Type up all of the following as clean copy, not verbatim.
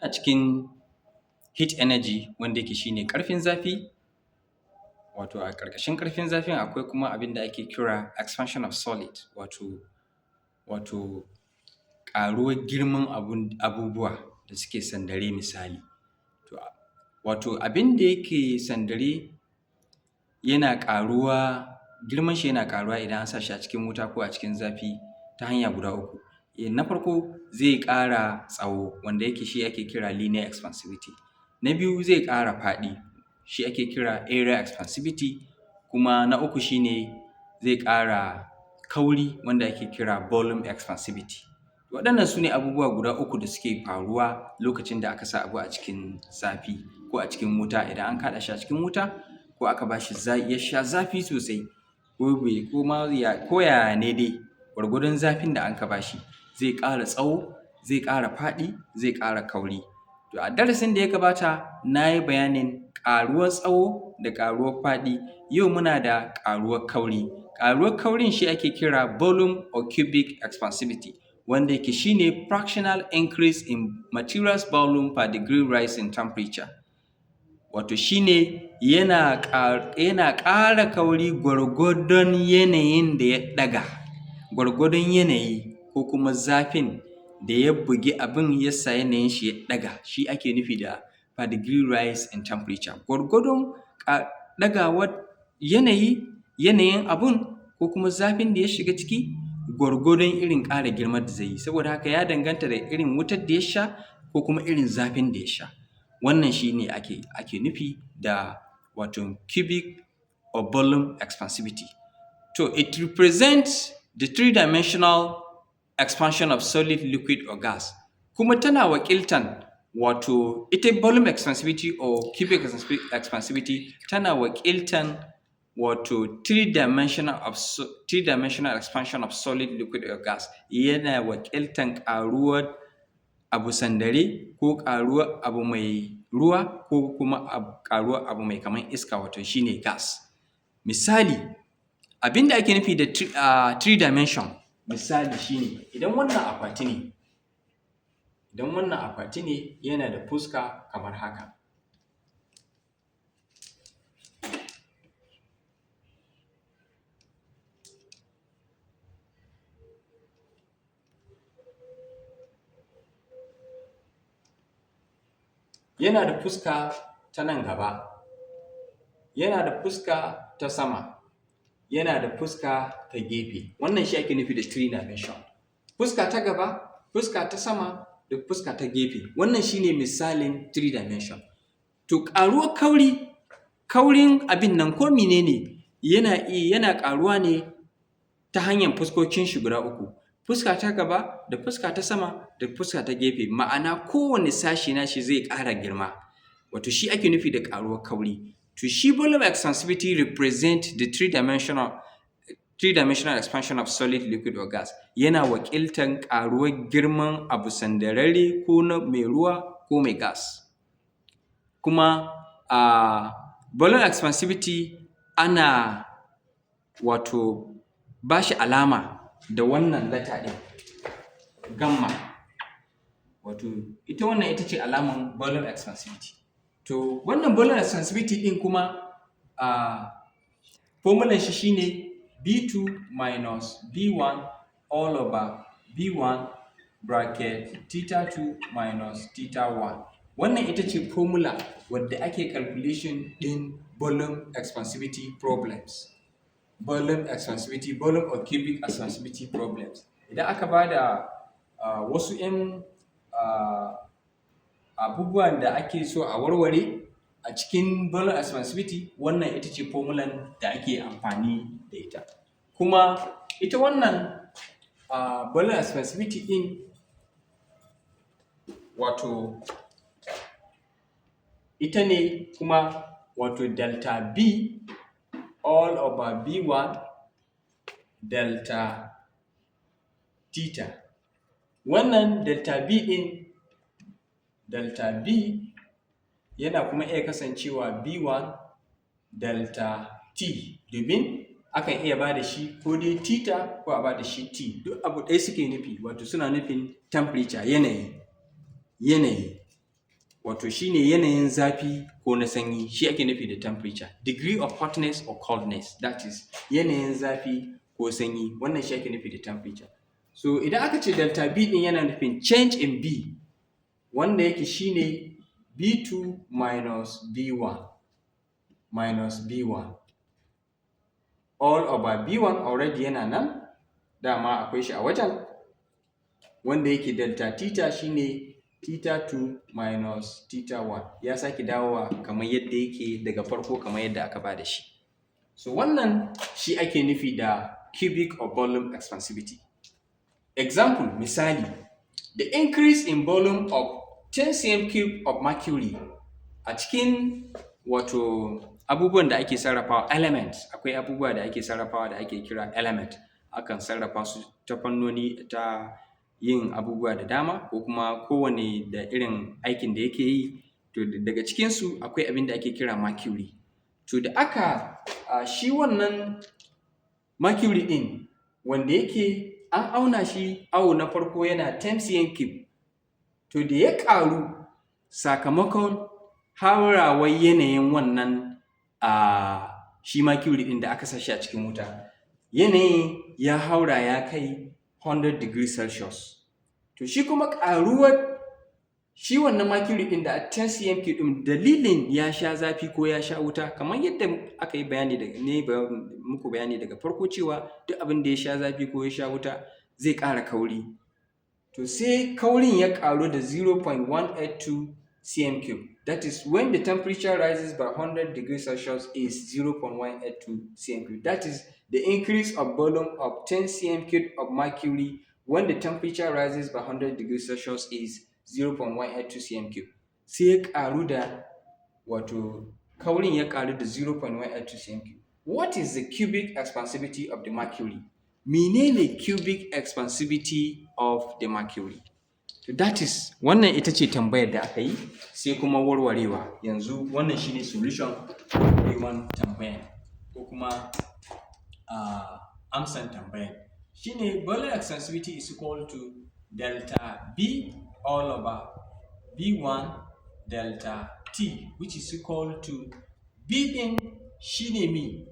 a cikin heat energy wanda yake shine ƙarfin zafi. Wato a ƙarƙashin ƙarfin zafin akwai kuma abin da ake kira expansion of solid, wato ƙaruwar girman abubuwa da suke sandare misali. Wato abin da yake sandare yana ƙaruwa, girman shi yana ƙaruwa idan an sa shi a cikin wuta ko a cikin zafi ta hanya guda uku. Na farko zai ƙara tsawo wanda yake shi ake kira linear expansivity. Na biyu zai ƙara faɗi shi ake kira area expansivity. Kuma na uku shine zai ƙara kauri wanda ake kira volume expansivity. Waɗannan su ne abubuwa guda uku da suke faruwa lokacin da aka sa abu a cikin zafi ko a cikin wuta. Idan an kaɗa shi a cikin wuta ko aka ba shi ya sha zafi sosai ko yaya ne dai gwargwadon zafin da an ka ba shi zai ƙara tsawo, zai ƙara faɗi, zai ƙara kauri. To a darasin da ya gabata na yi bayanin ƙaruwar tsawo da ƙaruwar faɗi. Yau muna da ƙaruwar kauri. Ƙaruwar kaurin shi ake kira volume or cubic expansivity, wanda yake shine fractional increase in material's volume per degree rise in temperature. Wato shine yana ƙara kauri gwargwadon yanayin da ya ɗaga, gwargwadon yanayi ko kuma zafin da ya bugi abin yasa yanayin shi ya ɗaga, shi ake nufi da per degree rise in temperature. Gwargwadon ɗagawar yanayin abun ko kuma zafin da ya shiga ciki, gwargwadon irin ƙara girman da zai yi. Saboda haka ya danganta da irin wutar da ya sha ko kuma irin zafin da ya sha. Wannan shi ne ake nufi da wato cubic or volume expansivity. So it represents the three-dimensional expansion of solid, liquid or gas. Kuma tana wakiltan wato ita volume expansivity or cubic expansivity tana wakiltan wato three-dimensional expansion of solid, liquid or gas. Yana wakiltan ƙaruwar abu sandare ko ƙaruwar abu mai ruwa ko kuma ƙaruwar abu mai kamar iska, wato shine gas. Misali, abin da ake nufi da three dimension misali shine idan wannan akwati ne yana da fuska kamar haka. Yana da fuska ta nan gaba, yana da fuska ta sama, yana da fuska ta gefe. Wannan shi ake nufi da three dimension. Fuska ta gaba, fuska ta sama da fuska ta gefe. Wannan shine misalin three dimension. To ƙaruwar kaurin abin nan ko menene yana ƙaruwa ne ta hanyar fuskokin shi guda uku. Fuska ta gaba da fuska ta sama da fuska ta gefe. Ma'ana kowane sashi nashi zai ƙara girma. Wato shi ake nufi da ƙaruwar kauri. To shi volume expansivity represent the three-dimensional expansion of solid, liquid or gas. Yana wakiltan ƙaruwar girman abu sandararre ko na mai ruwa ko mai gas. Kuma volume expansivity ana wato ba shi alama da wannan letter ɗin, gamma. Wato ita wannan ita ce alaman volume expansivity. To wannan volume expansivity ɗin kuma formulan shi shine B2 minus B1 all over B1 bracket theta 2 minus theta 1. Wannan ita ce formula wadda ake calculation ɗin volume expansivity problems. Volume or cubic expansivity problems. Idan aka ba da wasu 'yan abubuwan da ake so a warware a cikin volume expansivity, wannan ita ce formulan da ake amfani da ita. Kuma ita wannan volume expansivity ɗin wato ita ne kuma wato delta B all over B1 delta theta. Wannan delta B ɗin, delta B yana kuma iya kasancewa B1 delta T, domin akan iya ba da shi ko dai theta ko a ba da shi T. Duk abu ɗaya suke nufi, wato suna nufin temperature, yanayi. wato shine yanayin zafi ko na sanyi, shi ake nufi da temperature. Degree of hotness or coldness, that is yanayin zafi ko sanyi, wannan shi ake nufi da temperature. So idan aka ce delta B din yana nufin change in B, wanda yake shine B2 minus B1 minus B1 all over B1 already yana nan, dama akwai shi a wajen, wanda yake delta theta shine theta 2 minus theta 1, ya sake dawowa kamar yadda yake daga farko, kamar yadda aka ba da shi. So wannan shi ake nufi da cubic or volume expansivity. Example, misali, the increase in volume of 10 cm cube of mercury a cikin wato abubuwan da ake sarrafawa elements, akwai abubuwa da ake sarrafawa da ake kira element, akan sarrafa su ta fannoni ta yin abubuwa da dama, ko kuma kowane da irin aikin da yake yi. To daga cikinsu akwai abin da ake kira mercury. To da aka shi wannan mercury din, wanda yake an auna shi awo na farko yana 10 cm cube, to da ya ƙaru sakamakon haurawar yanayin wannan shi mercury din da aka sashi a cikin wuta, yanayin ya haura ya kai 100 degrees Celsius. To shi kuma ƙaruwar shi wannan mercury din da 10 cm cube din, dalilin ya sha zafi ko ya sha wuta, kamar yadda aka yi bayani muku bayani daga farko cewa duk abin da ya sha zafi ko ya sha wuta zai ƙara kauri. To sai kaurin ya ƙaru da 0.182 cm cube. That is when the temperature rises by 100 degrees Celsius is 0.182 cm cube. That is the increase of volume of 10 cm cube of mercury when the temperature rises by 100 degrees Celsius is 0.182 cm cube. Sai ya ƙaru da wato kaurin ya ƙaru da 0.182 cm cube. What is the cubic expansivity of the mercury? Menene cubic expansivity of the mercury? So that is, wannan ita ce tambayar da aka yi, sai kuma warwarewa. Yanzu wannan shine solution neman tambayar, ko kuma amsan tambayar. Shine Bello expansivity is equal to delta B all over B1 delta T, which is equal to B din shine me,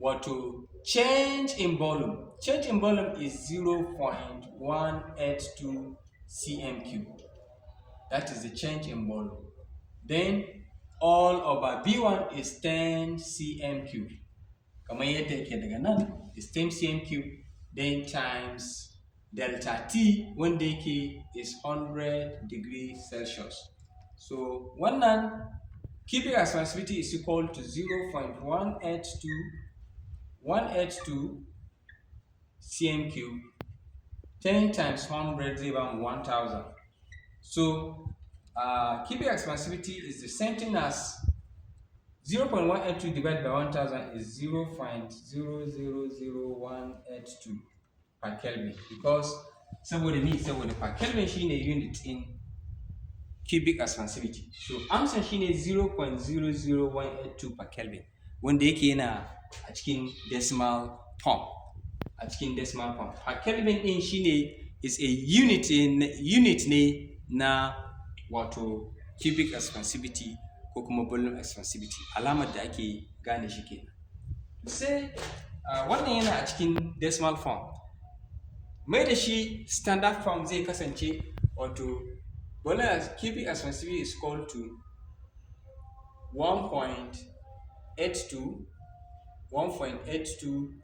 wato change in volume. Change in volume is 0.182 cm cube. That is the change in volume. Then all over B1 is 10 cm cube. Kamar yadda yake daga nan is 10 cm cube, then times delta T wanda yake is 100 degrees Celsius. So wannan cubic expansivity is equal to 0.182 cm cube, 10 times 100 zai bamu 1000. So cubic expansivity is the same thing as 0.182 divided by 1000 is 0.0000182 per Kelvin, because saboda per Kelvin shine unit in cubic expansivity. So amsar shine 0.00182 per Kelvin, wanda yake yana a cikin decimal form. Per Kelvin din shine is a unit ne na wato cubic expansivity ko kuma volume expansivity, alamar da ake gane shi kenan. Sai wannan yana a cikin decimal form. Mai da shi standard form zai kasance wato cubic expansivity is equal to 1.82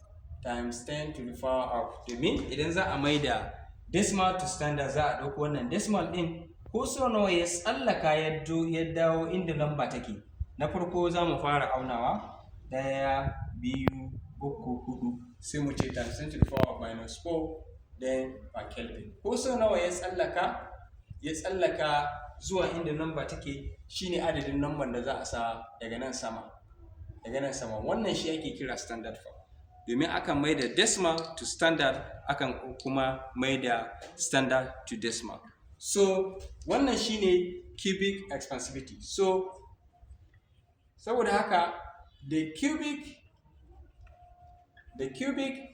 times 10 to the power of, domin idan za a mai da decimal to standard za a ɗauko wannan decimal ɗin ko so nawa ya tsallaka ya dawo inda lamba take. Na farko za mu fara aunawa 1, 2, 3, 4, sai mu ce times 10 to the power of minus 4, then per Kelvin. Ko so nawa ya tsallaka zuwa inda lamba take, shine adadin lambar da za a sa daga nan sama. Wannan shi ake kira standard form. Domin akan mai da decimal to standard, akan kuma mai da standard to decimal. So wannan shine cubic expansivity. So saboda haka the cubic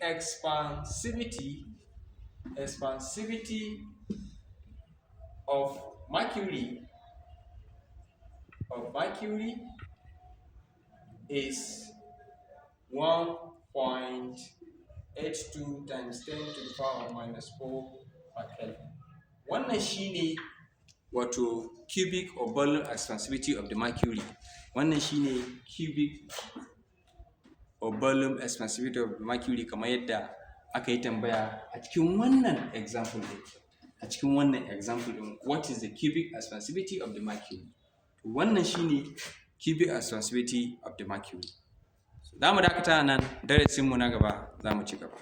expansivity of mercury of mercury is 1.82 times 10 to the power minus 4 per Kelvin. Wannan shine wato cubic or volume expansivity of the mercury. Wannan shine cubic or volume expansivity of the mercury kamar yadda aka yi tambaya a cikin wannan example din. A cikin wannan example din, what is the cubic expansivity of the mercury? Wannan shine cubic expansivity of the mercury. Za mu dakata nan, darasinmu na gaba za mu ci gaba.